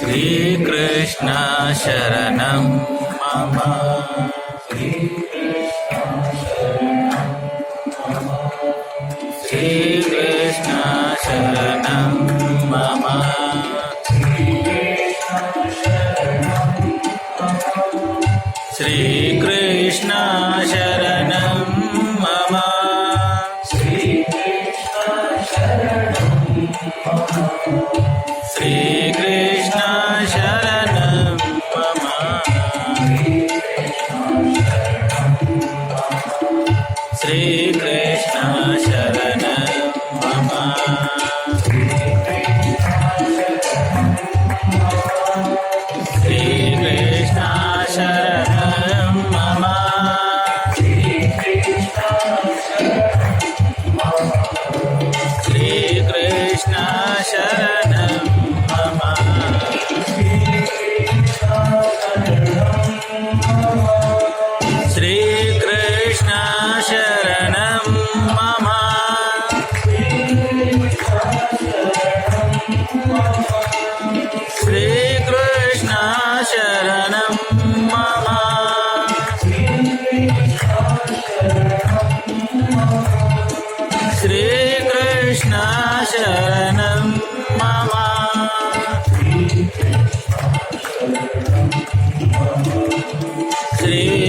श्रीकृष्ण शरणं मम श्रीकृष्ण शरणं मम श्रीकृष्ण शरणं मम श्रीकृष्ण शरणं मम श्रीकृष्ण शरणं मम श्रीकृष्ण शरणं मम श्रीकृष्ण शरणं मम श्रीकृष्ण शरणं मम श्रीकृष्ण शरणं मम श्रीकृष्ण शरणं मम श्री